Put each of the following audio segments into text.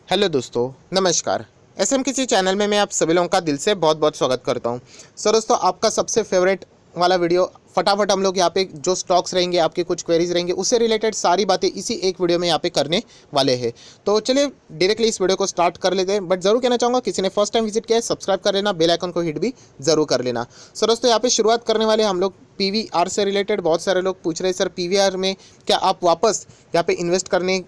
Hello दोस्तों, नमस्कार। SM किसी चैनल में मैं आप सभी लोगों का दिल से बहुत बहुत स्वागत करता हूं। सो दोस्तों, आपका सबसे फेवरेट वाला वीडियो फटाफट हम लोग यहाँ पे जो स्टॉक्स रहेंगे, आपकी कुछ क्वेरीज रहेंगे, उससे रिलेटेड सारी बातें इसी एक वीडियो में यहाँ पे करने वाले हैं। तो चलिए डायरेक्टली इस वीडियो को स्टार्ट कर लेते हैं। बट जरूर कहना चाहूँगा, किसी ने फर्स्ट टाइम विजिट किया है सब्सक्राइब कर लेना, बेल आइकन को हिट भी जरूर कर लेना। सो दोस्तों, यहाँ पे शुरुआत करने वाले हम लोग पीवीआर से रिलेटेड। बहुत सारे लोग पूछ रहे हैं, सर पीवीआर में क्या आप वापस यहाँ पे इन्वेस्ट करने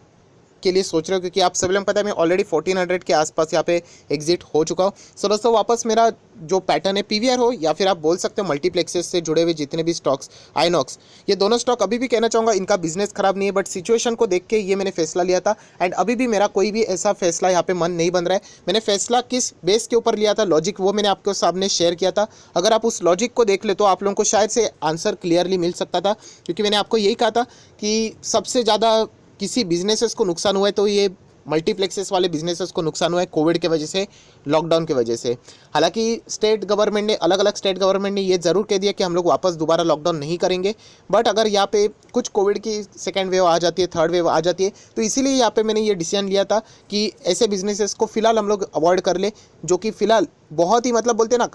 के लिए सोच रहे हो, क्योंकि आप सभी लोग पता है मैं ऑलरेडी 1400 के आसपास यहाँ पे एग्जिट हो चुका हूँ। सो दोस्तों, वापस मेरा जो पैटर्न है पीवीआर हो या फिर आप बोल सकते हो मल्टीप्लेक्सेस से जुड़े हुए जितने भी स्टॉक्स, आइनॉक्स, ये दोनों स्टॉक अभी भी कहना चाहूँगा इनका बिजनेस खराब नहीं है, बट सिचुएशन को देख के ये मैंने फैसला लिया था। एंड अभी भी मेरा कोई भी ऐसा फैसला यहाँ पे मन नहीं बन रहा है। मैंने फैसला किस बेस के ऊपर लिया था, लॉजिक, वो मैंने आपके सामने शेयर किया था। अगर आप उस लॉजिक को देख ले तो आप लोगों को शायद से आंसर क्लियरली मिल सकता था, क्योंकि मैंने आपको यही कहा था कि सबसे ज़्यादा किसी बिजनेसेस को नुकसान हुआ है तो ये मल्टीप्लेक्सेस वाले बिजनेसेस को नुकसान हुआ है कोविड के वजह से, लॉकडाउन की वजह से। हालांकि स्टेट गवर्नमेंट ने, अलग अलग स्टेट गवर्नमेंट ने ये ज़रूर कह दिया कि हम लोग वापस दोबारा लॉकडाउन नहीं करेंगे। बट अगर यहाँ पे कुछ कोविड की सेकेंड वेव आ जाती है, थर्ड वेव आ जाती है, तो इसीलिए यहाँ पे मैंने ये डिसीजन लिया था कि ऐसे बिजनेसेस को फिलहाल हम लोग अवॉइड कर ले, जो कि फिलहाल बहुत ही मतलब बोलते हैं ना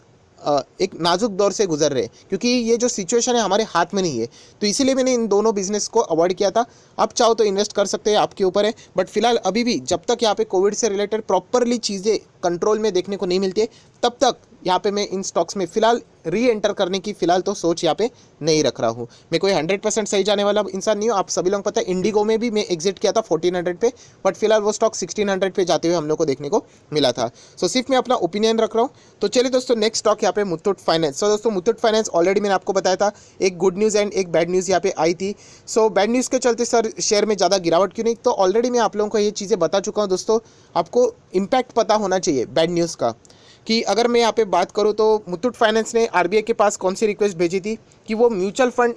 एक नाजुक दौर से गुजर रहे, क्योंकि ये जो सिचुएशन है हमारे हाथ में नहीं है। तो इसीलिए मैंने इन दोनों बिजनेस को अवॉइड किया था। आप चाहो तो इन्वेस्ट कर सकते हैं, आपके ऊपर है। बट फिलहाल अभी भी जब तक यहाँ पे कोविड से रिलेटेड प्रॉपरली चीज़ें कंट्रोल में देखने को नहीं मिलती है, तब तक यहाँ पे मैं इन स्टॉक्स में फिलहाल री एंटर करने की फिलहाल तो सोच यहाँ पे नहीं रख रहा हूँ। मैं कोई 100% सही जाने वाला इंसान नहीं हूँ। आप सभी लोग पता है इंडिगो में भी मैं एग्जिट किया था 1400 पे, बट फिलहाल वो स्टॉक 1600 पे जाते हुए हम लोग को देखने को मिला था। सो सिर्फ मैं अपना ओपिनियन रख रहा हूँ। तो चलिए दोस्तों, नेक्स्ट स्टॉक यहाँ पे मुथूट फाइनेंस। सो दोस्तों, मुथूट फाइनेंस ऑलरेडी मैंने आपको बताया था, एक गुड न्यूज़ एंड एक बैड न्यूज़ यहाँ पे आई थी। सो बैड न्यूज़ के चलते सर शेयर में ज़्यादा गिरावट क्यों नहीं, तो ऑलरेडी मैं आप लोगों को ये चीज़ें बता चुका हूँ। दोस्तों, आपको इम्पैक्ट पता होना चाहिए बैड न्यूज़ का, कि अगर मैं यहाँ पे बात करूँ तो मुथूट फाइनेंस ने आरबीआई के पास कौन सी रिक्वेस्ट भेजी थी कि वो म्यूचुअल फंड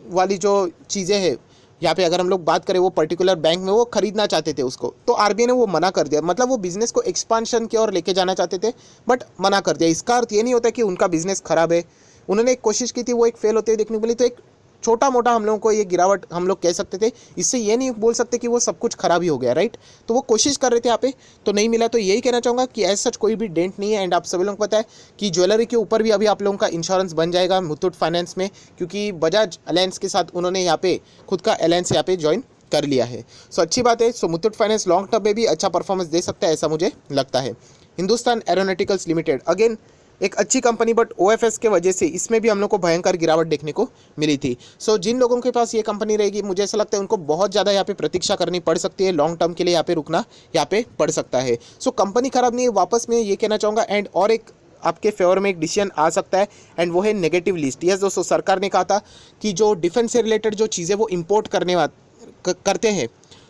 वाली जो चीज़ें हैं, यहाँ पे अगर हम लोग बात करें वो पर्टिकुलर बैंक में वो खरीदना चाहते थे उसको, तो आरबीआई ने वो मना कर दिया। मतलब वो बिजनेस को एक्सपांशन की ओर लेके जाना चाहते थे, बट मना कर दिया। इसका अर्थ ये नहीं होता कि उनका बिजनेस खराब है। उन्होंने एक कोशिश की थी, वो एक फेल होते हुए देखने को मिली। तो एक छोटा मोटा हम लोगों को ये गिरावट हम लोग कह सकते थे, इससे ये नहीं बोल सकते कि वो सब कुछ खराब ही हो गया, राइट। तो वो कोशिश कर रहे थे यहाँ पे, तो नहीं मिला। तो यही कहना चाहूँगा कि ऐसा सच कोई भी डेंट नहीं है। एंड आप सभी लोगों को पता है कि ज्वेलरी के ऊपर भी अभी आप लोगों का इंश्योरेंस बन जाएगा मुथूट फाइनेंस में, क्योंकि बजाज अलायंस के साथ उन्होंने यहाँ पे खुद का अलायंस यहाँ पे ज्वाइन कर लिया है। सो अच्छी बात है। सो मुथूट फाइनेंस लॉन्ग टर्म में भी अच्छा परफॉर्मेंस दे सकता है, ऐसा मुझे लगता है। हिंदुस्तान एरोनॉटिकल्स लिमिटेड अगेन एक अच्छी कंपनी, बट ओएफएस के वजह से इसमें भी हम लोग को भयंकर गिरावट देखने को मिली थी। सो जिन लोगों के पास ये कंपनी रहेगी, मुझे ऐसा लगता है उनको बहुत ज़्यादा यहाँ पे प्रतीक्षा करनी पड़ सकती है, लॉन्ग टर्म के लिए यहाँ पे रुकना यहाँ पे पड़ सकता है। सो कंपनी खराब नहीं है, वापस मैं ये कहना चाहूँगा। एंड और एक आपके फेवर में एक डिसीजन आ सकता है, एंड वो है नेगेटिव लिस्ट। यस दोस्तों, सरकार ने कहा था कि जो डिफेंस से रिलेटेड जो चीज़ें वो इम्पोर्ट करते हैं,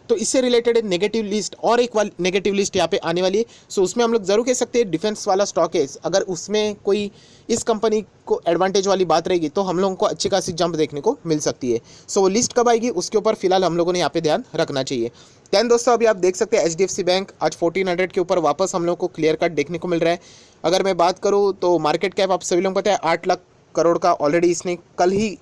तो इससे रिलेटेड नेगेटिव लिस्ट, और एक नेगेटिव लिस्ट यहाँ पे आने वाली है। सो उसमें हम लोग जरूर कह सकते हैं डिफेंस वाला स्टॉक है, अगर उसमें कोई इस कंपनी को एडवांटेज वाली बात रहेगी तो हम लोगों को अच्छी खासी जंप देखने को मिल सकती है। सो वो लिस्ट कब आएगी उसके ऊपर फिलहाल हम लोगों ने यहाँ पे ध्यान रखना चाहिए। दैन दोस्तों, अभी आप देख सकते हैं एचडीएफसी बैंक आज 1400 के ऊपर वापस हम लोग को क्लियर कट देखने को मिल रहा है। अगर मैं बात करूँ तो मार्केट कैप आप सभी लोगों को पता है 8 लाख करोड़ का ऑलरेडी इसने कल ही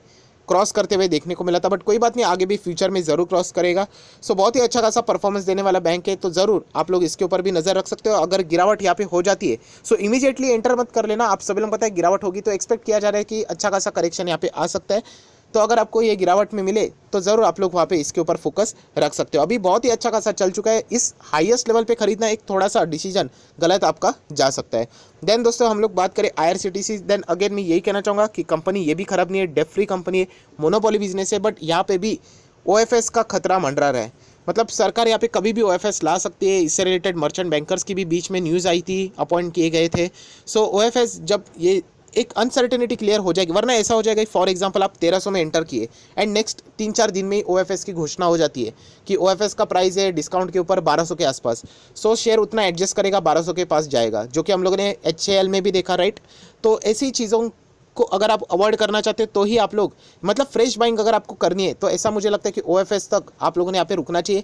क्रॉस करते हुए देखने को मिला था, बट कोई बात नहीं, आगे भी फ्यूचर में ज़रूर क्रॉस करेगा। सो बहुत ही अच्छा खासा परफॉर्मेंस देने वाला बैंक है, तो ज़रूर आप लोग इसके ऊपर भी नज़र रख सकते हो। अगर गिरावट यहाँ पे हो जाती है सो इमीडिएटली एंटर मत कर लेना। आप सभी लोग पता है गिरावट होगी तो एक्सपेक्ट किया जा रहा है कि अच्छा खासा करेक्शन यहाँ पे आ सकता है। तो अगर आपको ये गिरावट में मिले तो ज़रूर आप लोग वहाँ पे इसके ऊपर फोकस रख सकते हो। अभी बहुत ही अच्छा खासा चल चुका है, इस हाईएस्ट लेवल पे खरीदना एक थोड़ा सा डिसीजन गलत आपका जा सकता है। देन दोस्तों, हम लोग बात करें आईआरसीटीसी, देन अगेन मैं यही कहना चाहूँगा कि कंपनी ये भी खराब नहीं है, डेट फ्री कंपनी है, मोनोपोली बिजनेस है, बट यहाँ पे भी ओएफएस का खतरा मंडरा रहा है। मतलब सरकार यहाँ पे कभी भी ओएफएस ला सकती है। इससे रिलेटेड मर्चेंट बैंकर्स की भी बीच में न्यूज़ आई थी, अपॉइंट किए गए थे। सो ओएफएस जब ये एक अनसर्टेनिटी क्लियर हो जाएगी, वरना ऐसा हो जाएगा फॉर एग्जांपल आप 1300 में एंटर किए एंड नेक्स्ट 3-4 दिन में ही ओएफएस की घोषणा हो जाती है कि ओएफएस का प्राइस है डिस्काउंट के ऊपर 1200 के आसपास। सो शेयर उतना एडजस्ट करेगा, 1200 के पास जाएगा, जो कि हम लोगों ने एचएएल में भी देखा, राइट। तो ऐसी चीज़ों को अगर आप अवॉइड करना चाहते हैं तो ही आप लोग, मतलब फ्रेश बाइंग अगर आपको करनी है तो ऐसा मुझे लगता है कि ओएफएस तक आप लोगों ने यहाँ पे रुकना चाहिए।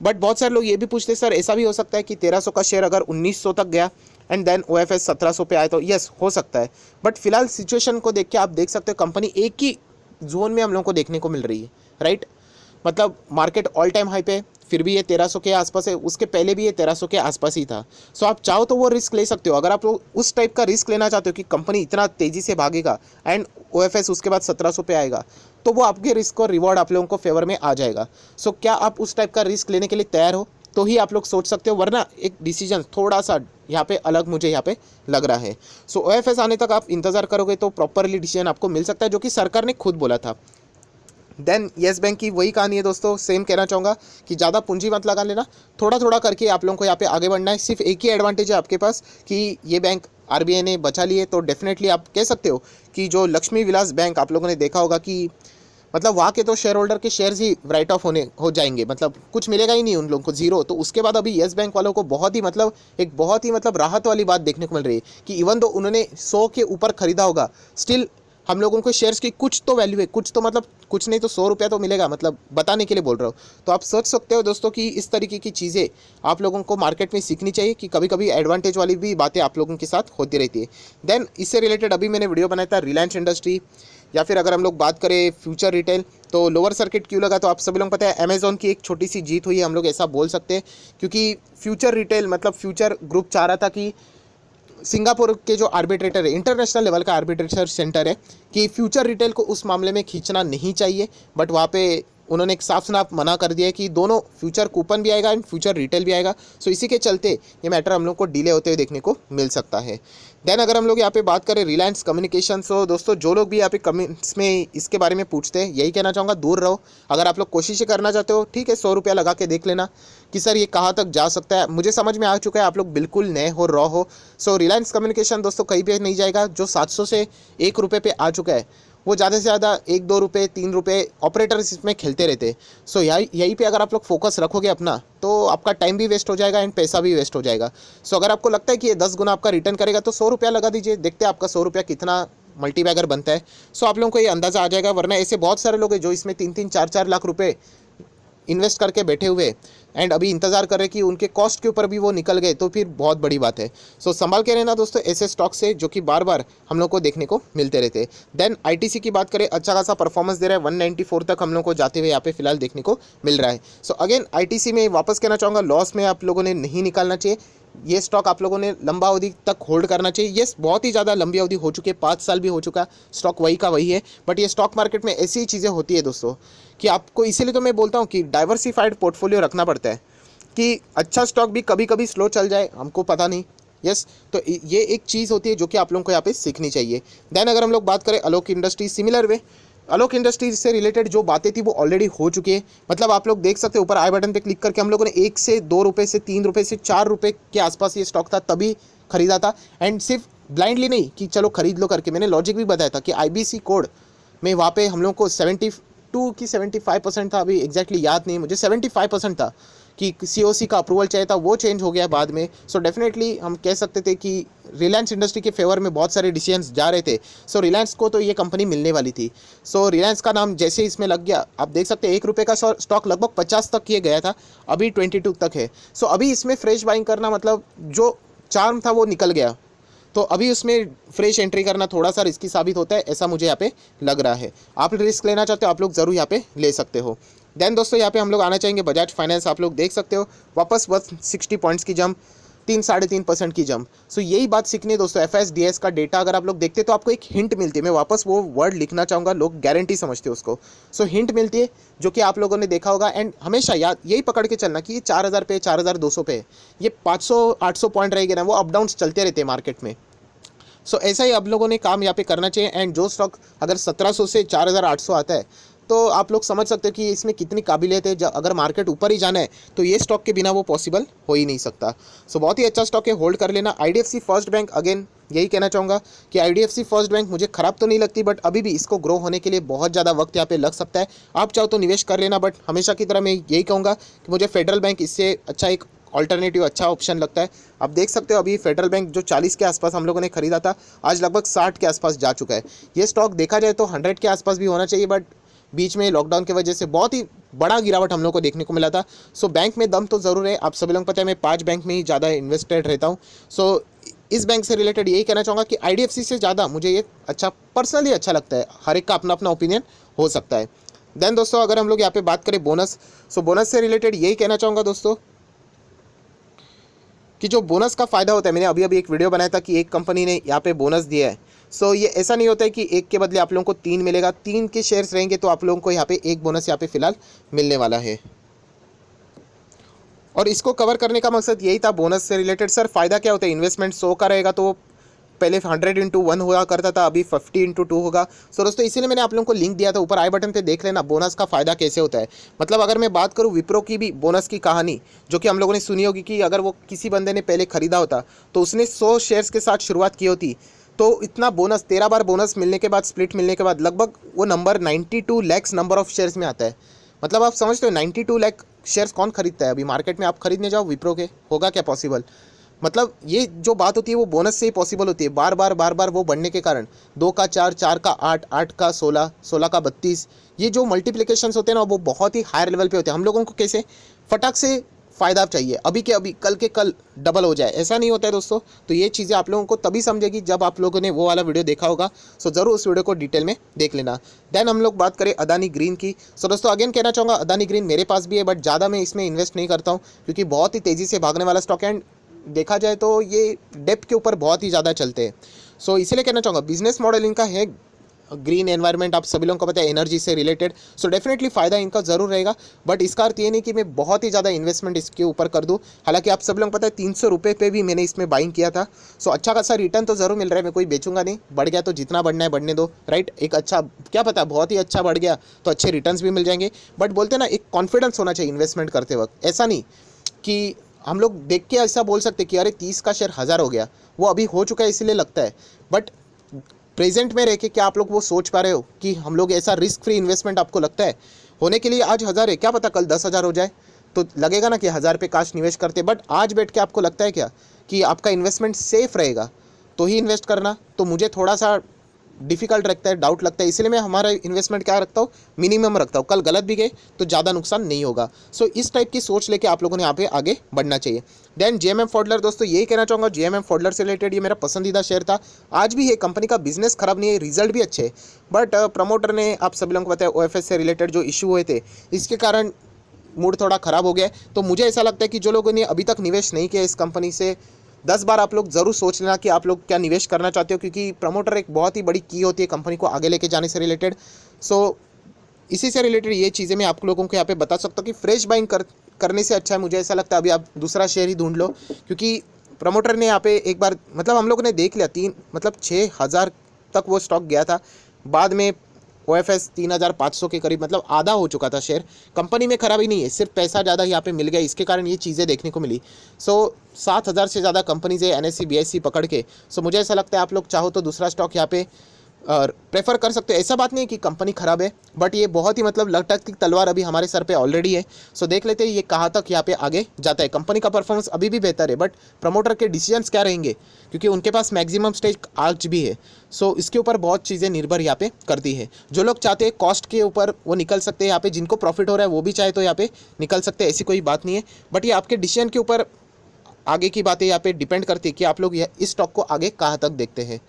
बट बहुत सारे लोग ये भी पूछते हैं सर ऐसा भी हो सकता है कि 1300 का शेयर अगर 1900 तक गया एंड देन ओएफएस 1700 पे आए, तो यस हो सकता है। बट फिलहाल सिचुएशन को देख के आप देख सकते हो कंपनी एक ही जोन में हम लोगों को देखने को मिल रही है, राइट। मतलब मार्केट ऑल टाइम हाई पे, फिर भी ये 1300 के आसपास है, उसके पहले भी ये 1300 के आसपास ही था। सो आप चाहो तो वो रिस्क ले सकते हो। अगर आप लोग उस टाइप का रिस्क लेना चाहते हो कि कंपनी इतना तेज़ी से भागेगा एंड OFS उसके बाद 1700 पे आएगा, तो वो आपके रिस्क और रिवॉर्ड आप लोगों को फेवर में आ जाएगा। सो क्या आप उस टाइप का रिस्क लेने के लिए तैयार हो, तो ही आप लोग सोच सकते हो, वरना एक डिसीजन थोड़ा सा यहाँ पे अलग मुझे यहाँ पे लग रहा है। सो OFS आने तक आप इंतज़ार करोगे तो प्रॉपरली डिसीजन आपको मिल सकता है, जो कि सरकार ने खुद बोला था। देन येस बैंक की वही कहानी है दोस्तों, सेम कहना चाहूँगा कि ज़्यादा पूंजी मत लगा लेना, थोड़ा थोड़ा करके आप लोगों को यहाँ पे आगे बढ़ना है। सिर्फ एक ही एडवांटेज है आपके पास कि ये बैंक RBI ने बचा लिए, तो डेफिनेटली आप कह सकते हो कि जो लक्ष्मी विलास बैंक आप लोगों ने देखा होगा कि मतलब वहाँ के तो शेयर होल्डर के शेयर्स ही राइट ऑफ हो जाएंगे, मतलब कुछ मिलेगा ही नहीं उन लोगों को, जीरो। तो उसके बाद अभी येस बैंक वालों को बहुत ही मतलब राहत वाली बात देखने को मिल रही है कि इवन दो उन्होंने 100 के ऊपर खरीदा होगा, स्टिल हम लोगों को शेयर्स की कुछ तो वैल्यू है, कुछ तो मतलब कुछ नहीं तो 100 रुपया तो मिलेगा, मतलब बताने के लिए बोल रहा हूँ। तो आप सोच सकते हो दोस्तों कि इस तरीके की चीज़ें आप लोगों को मार्केट में सीखनी चाहिए कि कभी कभी एडवांटेज वाली भी बातें आप लोगों के साथ होती रहती है। देन इससे रिलेटेड अभी मैंने वीडियो बनाया था रिलायंस इंडस्ट्री, या फिर अगर हम लोग बात करें फ्यूचर रिटेल, तो लोअर सर्किट क्यों लगा, तो आप सभी लोग पता है अमेजोन की एक छोटी सी जीत हुई है, हम लोग ऐसा बोल सकते हैं। क्योंकि फ्यूचर रिटेल मतलब फ्यूचर ग्रुप चाह रहा था कि सिंगापुर के जो आर्बिट्रेटर है, इंटरनेशनल लेवल का आर्बिट्रेटर सेंटर है, कि फ्यूचर रिटेल को उस मामले में खींचना नहीं चाहिए। बट वहाँ पे उन्होंने एक साफ साफ मना कर दिया है कि दोनों फ्यूचर कूपन भी आएगा एंड फ्यूचर रिटेल भी आएगा। सो इसी के चलते ये मैटर हम लोग को डिले होते हुए देखने को मिल सकता है। देन अगर हम लोग यहाँ पे बात करें रिलायंस कम्युनिकेशन, सो दोस्तों जो लोग भी यहाँ पे कमेंट्स में इसके बारे में पूछते हैं, यही कहना चाहूँगा दूर रहो। अगर आप लोग कोशिश करना चाहते हो, ठीक है 100 रुपया लगा के देख लेना कि सर ये कहाँ तक जा सकता है। मुझे समझ में आ चुका है, आप लोग बिल्कुल नए हो, रॉ हो। सो रिलायंस कम्युनिकेशन दोस्तों कहीं पे नहीं जाएगा। जो 700 से 1 रुपये पे आ चुका है, वो ज़्यादा से ज़्यादा 1-2 रुपये 3 रुपये ऑपरेटर्स इसमें खेलते रहते हैं। सो यही पे अगर आप लोग फोकस रखोगे अपना, तो आपका टाइम भी वेस्ट हो जाएगा एंड पैसा भी वेस्ट हो जाएगा। सो अगर आपको लगता है कि ये 10 गुना आपका रिटर्न करेगा, तो 100 रुपया लगा दीजिए, देखते हैं आपका 100 रुपया कितना मल्टीबैगर बनता है। सो आप लोगों को ये अंदाज़ा आ जाएगा। वरना ऐसे बहुत सारे लोग हैं जो इसमें 3-3 4-4 लाख रुपये इन्वेस्ट करके बैठे हुए एंड अभी इंतज़ार कर रहे हैं कि उनके कॉस्ट के ऊपर भी वो निकल गए, तो फिर बहुत बड़ी बात है। सो संभाल के रहना दोस्तों ऐसे स्टॉक से जो कि बार बार हम लोग को देखने को मिलते रहते हैं। देन ITC की बात करें, अच्छा खासा परफॉर्मेंस दे रहा है, 194 तक हम लोग को जाते हुए यहाँ पे फिलहाल देखने को मिल रहा है। सो अगेन ITC में वापस कहना चाहूँगा, लॉस में आप लोगों ने नहीं निकालना चाहिए। ये स्टॉक आप लोगों ने लंबा अवधि तक होल्ड करना चाहिए। ये बहुत ही ज़्यादा लंबी अवधि हो चुकी है, 5 साल भी हो चुका, स्टॉक वही का वही है। बट ये स्टॉक मार्केट में ऐसी ही चीज़ें होती है दोस्तों कि आपको, इसीलिए तो मैं बोलता हूँ कि डाइवर्सिफाइड पोर्टफोलियो रखना पड़ता है कि अच्छा स्टॉक भी कभी कभी स्लो चल जाए, हमको पता नहीं। यस, तो ये एक चीज़ होती है जो कि आप लोगों को यहाँ पे सीखनी चाहिए। देन अगर हम लोग बात करें आलोक इंडस्ट्री, सिमिलर वे आलोक इंडस्ट्रीज से रिलेटेड जो बातें थी वो ऑलरेडी हो चुकी है। मतलब आप लोग देख सकते हैं ऊपर आई बटन पे क्लिक करके हम लोगों ने 1 से 2 रुपये से 3 रुपये से 4 रुपये के आसपास ये स्टॉक था तभी खरीदा था। एंड सिर्फ ब्लाइंडली नहीं कि चलो खरीद लो करके, मैंने लॉजिक भी बताया था कि IBC कोड में वहाँ पे हम लोग को 72 की 75% था, अभी एग्जैक्टली याद नहीं मुझे, 75% था कि COC का अप्रूवल चाहिए था, वो चेंज हो गया बाद में। सो डेफिनेटली हम कह सकते थे कि रिलायंस इंडस्ट्री के फेवर में बहुत सारे डिसीजंस जा रहे थे। सो रिलायंस को तो ये कंपनी मिलने वाली थी। सो रिलायंस का नाम जैसे इसमें लग गया, आप देख सकते हैं 1 रुपये का स्टॉक लगभग 50 तक किए गया था, अभी 22 तक है। सो अभी इसमें फ्रेश बाइंग करना मतलब जो चार्म था वो निकल गया, तो अभी उसमें फ्रेश एंट्री करना थोड़ा सा रिस्की साबित होता है, ऐसा मुझे यहाँ पे लग रहा है। आप रिस्क लेना चाहते हो आप लोग ज़रूर यहाँ पे ले सकते हो। देन दोस्तों यहाँ पे हम लोग आना चाहेंगे बजाज फाइनेंस, आप लोग देख सकते हो वापस 160 पॉइंट्स की जंप, 3-3.5% की जंप। सो यही बात सीखनी है दोस्तों। FSDS का डेटा अगर आप लोग देखते हैं तो आपको एक हिंट मिलती है, मैं वापस वो वर्ड लिखना चाहूँगा, लोग गारंटी समझते हैं उसको। सो हिंट मिलती है जो कि आप लोगों ने देखा होगा। एंड हमेशा याद यही पकड़ के चलना कि ये 4000 पे 4200 पे, ये 500-800 पॉइंट रहेगी ना, वो अप डाउन्स चलते रहते हैं मार्केट में। सो ऐसा ही आप लोगों ने काम यहाँ पे करना चाहिए। एंड जो स्टॉक अगर 1700 से 4800 आता है, तो आप लोग समझ सकते हो कि इसमें कितनी काबिलियत है। अगर मार्केट ऊपर ही जाना है तो ये स्टॉक के बिना वो पॉसिबल हो ही नहीं सकता। सो बहुत ही अच्छा स्टॉक है, होल्ड कर लेना। IDFC फर्स्ट बैंक, अगेन यही कहना चाहूँगा कि IDFC फर्स्ट बैंक मुझे ख़राब तो नहीं लगती, बट अभी भी इसको ग्रो होने के लिए बहुत ज़्यादा वक्त यहाँ पे लग सकता है। आप चाहो तो निवेश कर लेना, बट हमेशा की तरह मैं यही कहूँगा कि मुझे फेडरल बैंक इससे अच्छा एक ऑल्टरनेटिव अच्छा ऑप्शन लगता है। आप देख सकते हो अभी फेडरल बैंक जो 40 के आसपास हम लोगों ने खरीदा था, आज लगभग 60 के आसपास जा चुका है। ये स्टॉक देखा जाए तो 100 के आसपास भी होना चाहिए, बट बीच में लॉकडाउन की वजह से बहुत ही बड़ा गिरावट हम लोग को देखने को मिला था। सो बैंक में दम तो ज़रूर है, आप सभी लोग पता है मैं 5 बैंक में ही ज़्यादा इन्वेस्टेड रहता हूँ। सो इस बैंक से रिलेटेड यही कहना चाहूँगा कि IDFC से ज़्यादा मुझे ये अच्छा पर्सनली अच्छा लगता है। हर एक का अपना अपना ओपिनियन हो सकता है। देन दोस्तों अगर हम लोग यहाँ पे बात करें बोनस, सो बोनस से रिलेटेड यही कहना चाहूँगा दोस्तों कि जो बोनस का फ़ायदा होता है, मैंने अभी अभी एक वीडियो बनाया था कि एक कंपनी ने यहाँ पे बोनस दिया है। सो ये ऐसा नहीं होता है कि एक के बदले आप लोगों को 3 मिलेगा, 3 के शेयर्स रहेंगे तो आप लोगों को यहाँ पे एक बोनस यहाँ पे फिलहाल मिलने वाला है। और इसको कवर करने का मकसद यही था बोनस से रिलेटेड। सर फ़ायदा क्या होता है, इन्वेस्टमेंट 100 का रहेगा तो पहले 100x1 हुआ करता था, अभी 50x2 होगा। सो दोस्तों इसीलिए मैंने आप लोगों को लिंक दिया था, ऊपर आई बटन पे देख लेना बोनस का फ़ायदा कैसे होता है। मतलब अगर मैं बात करूँ विप्रो की भी बोनस की कहानी, जो कि हम लोगों ने सुनी होगी कि अगर वो किसी बंदे ने पहले ख़रीदा होता तो उसने 100 शेयर्स के साथ शुरुआत की होती तो इतना बोनस 13 बार बोनस मिलने के बाद, स्प्लिट मिलने के बाद लगभग वो number 92 lakh number of shares में आता है। मतलब आप समझते हो 92 लाख शेयर्स कौन खरीदता है? अभी मार्केट में आप खरीदने जाओ विप्रो के, होगा क्या पॉसिबल? मतलब ये जो बात होती है वो बोनस से ही पॉसिबल होती है। बार बार वो बढ़ने के कारण 2 का 4, 4 का 8, 8 का 16, 16 का 32, ये जो मल्टीप्लिकेशंस होते हैं ना वो बहुत ही हायर लेवल पे होते हैं। हम लोगों को कैसे फटाक से फ़ायदा चाहिए, अभी के अभी, कल के कल डबल हो जाए, ऐसा नहीं होता है दोस्तों। तो ये चीज़ें आप लोगों को तभी समझेगी जब आप लोगों ने वो वाला वीडियो देखा होगा। सो ज़रूर उस वीडियो को डिटेल में देख लेना। देन हम लोग बात करें अदानी ग्रीन की। सो दोस्तों अगेन कहना चाहूँगा अदानी ग्रीन मेरे पास भी है, बट ज़्यादा मैं इसमें इन्वेस्ट नहीं करता हूँ क्योंकि बहुत ही तेज़ी से भागने वाला स्टॉक है एंड देखा जाए तो ये डेप्थ के ऊपर बहुत ही ज़्यादा चलते हैं। सो इसीलिए कहना चाहूँगा बिजनेस मॉडल इनका है ग्रीन एनवायरनमेंट, आप सभी लोगों को पता है एनर्जी से रिलेटेड। सो डेफिनेटली फ़ायदा इनका ज़रूर रहेगा, बट इसका अर्थ ये नहीं कि मैं बहुत ही ज़्यादा इन्वेस्टमेंट इसके ऊपर कर दूँ। हालांकि आप सब लोगों को पता है 300 रुपये पे भी मैंने इसमें बाइंग किया था। सो अच्छा खासा रिटर्न तो ज़रूर मिल रहा है, मैं कोई बेचूंगा नहीं, बढ़ गया तो जितना बढ़ना है बढ़ने दो, राइट। एक अच्छा, क्या पता बहुत ही अच्छा बढ़ गया तो अच्छे रिटर्न्स भी मिल जाएंगे। बट बोलते ना एक कॉन्फिडेंस होना चाहिए इन्वेस्टमेंट करते वक्त, ऐसा नहीं कि हम लोग देख के ऐसा बोल सकते कि अरे 30 का शेयर 1000 हो गया, वो अभी हो चुका है इसीलिए लगता है। बट प्रेजेंट में रह के क्या आप लोग वो सोच पा रहे हो कि हम लोग ऐसा रिस्क फ्री इन्वेस्टमेंट आपको लगता है होने के लिए? आज 1000 है, क्या पता कल 10,000 हो जाए, तो लगेगा ना कि 1000 पे काश निवेश करते। बट आज बैठ के आपको लगता है क्या कि आपका इन्वेस्टमेंट सेफ रहेगा तो ही इन्वेस्ट करना? तो मुझे थोड़ा सा डिफिकल्ट रखता है, डाउट लगता है, इसलिए मैं हमारा इन्वेस्टमेंट क्या रखता हूँ, मिनिमम रखता हूँ। कल गलत भी गए तो ज़्यादा नुकसान नहीं होगा। सो इस टाइप की सोच लेके आप लोगों ने यहाँ पे आगे बढ़ना चाहिए। देन जेएमएम फॉडलर, दोस्तों यही कहना चाहूँगा, जेएमएम फॉडलर से रिलेटेड ये मेरा पसंदीदा शेयर था, आज भी है। कंपनी का बिजनेस खराब नहीं है, रिजल्ट भी अच्छे है, बट प्रमोटर ने, आप सभी लोगों को पता है ओएफएस से रिलेटेड जो इशू हुए थे, इसके कारण मूड थोड़ा ख़राब हो गया है। तो मुझे ऐसा लगता है कि जो लोगों ने अभी तक निवेश नहीं किया इस कंपनी से, 10 बार आप लोग ज़रूर सोच लेना कि आप लोग क्या निवेश करना चाहते हो, क्योंकि प्रमोटर एक बहुत ही बड़ी की होती है कंपनी को आगे लेके जाने से रिलेटेड। सो इसी से रिलेटेड ये चीज़ें मैं आप लोगों को यहाँ पे बता सकता हूँ कि फ्रेश बाइंग करने से अच्छा है, मुझे ऐसा लगता है अभी आप दूसरा शेयर ही ढूंढ लो, क्योंकि प्रमोटर ने यहाँ पे एक बार, मतलब हम लोगों ने देख लिया 6,000 तक वो स्टॉक गया था, बाद में ओएफएस 3,500 के करीब, मतलब आधा हो चुका था शेयर। कंपनी में खराबी नहीं है, सिर्फ पैसा ज़्यादा यहाँ पे मिल गया, इसके कारण ये चीज़ें देखने को मिली। सो 7,000 से ज़्यादा कंपनीज है एनएससी बीएससी पकड़ के। सो मुझे ऐसा लगता है आप लोग चाहो तो दूसरा स्टॉक यहाँ पे प्रेफर कर सकते हो। ऐसा बात नहीं है कि कंपनी ख़राब है, बट ये बहुत ही मतलब लटकती तलवार अभी हमारे सर पे ऑलरेडी है। सो देख लेते हैं ये कहाँ तक यहाँ पे आगे जाता है। कंपनी का परफॉर्मेंस अभी भी बेहतर है, बट प्रमोटर के डिसीजंस क्या रहेंगे, क्योंकि उनके पास मैक्सिमम स्टेक आज भी है। सो इसके ऊपर बहुत चीज़ें निर्भर यहाँ पे करती है। जो लोग चाहते हैं कॉस्ट के ऊपर वो निकल सकते हैं यहाँ पे, जिनको प्रॉफिट हो रहा है वो भी चाहे तो यहाँ पे निकल सकते हैं, ऐसी कोई बात नहीं है। बट ये आपके डिसीजन के ऊपर आगे की बातें यहाँ पे डिपेंड करती है कि आप लोग इस स्टॉक को आगे कहाँ तक देखते हैं।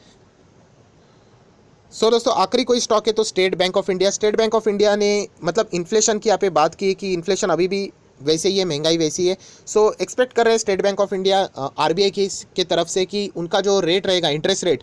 सो दोस्तों आखिरी कोई स्टॉक है तो state bank of India. State bank of India ने मतलब इन्फ्लेशन की यहाँ पे बात की है कि इन्फ्लेशन अभी भी वैसे ही है, महंगाई वैसी है। सो एक्सपेक्ट कर रहे हैं state bank of India RBI की तरफ से कि उनका जो रेट रहेगा, इंटरेस्ट रेट,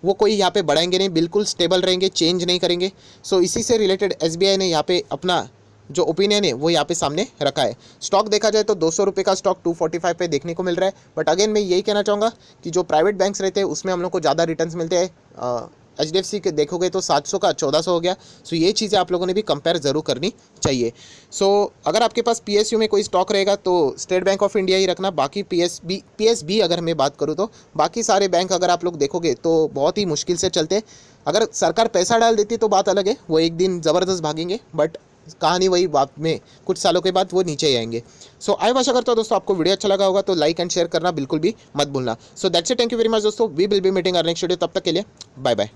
वो कोई यहाँ पे बढ़ाएंगे नहीं, बिल्कुल स्टेबल रहेंगे, चेंज नहीं करेंगे। सो इसी से रिलेटेड एसबीआई ने यहाँ पे अपना जो ओपिनियन है वो यहाँ पे सामने रखा है। स्टॉक देखा जाए तो 200 रुपये का स्टॉक 245 पे देखने को मिल रहा है। बट अगेन मैं यही कहना चाहूँगा कि जो प्राइवेट बैंक्स रहते हैं उसमें हम लोग को ज़्यादा रिटर्न्स मिलते हैं। एचडीएफसी के देखोगे तो 700 का 1400 हो गया। सो ये चीज़ें आप लोगों ने भी कंपेयर ज़रूर करनी चाहिए। सो अगर आपके पास पीएसयू में कोई स्टॉक रहेगा तो स्टेट बैंक ऑफ इंडिया ही रखना। बाकी पीएसबी अगर मैं बात करूँ तो बाकी सारे बैंक अगर आप लोग देखोगे तो बहुत ही मुश्किल से चलते। अगर सरकार पैसा डाल देती तो बात अलग है, वो एक दिन ज़बरदस्त भागेंगे, बट कहानी वही बात में कुछ सालों के बाद वो नीचे ही आएंगे। सो आई आशा करता हूँ दोस्तों आपको वीडियो अच्छा लगा होगा, तो लाइक एंड शेयर करना बिल्कुल भी मत भूलना। So that's it, thank you very much दोस्तों, we will be meeting our next video. तब तक के लिए बाय बाय।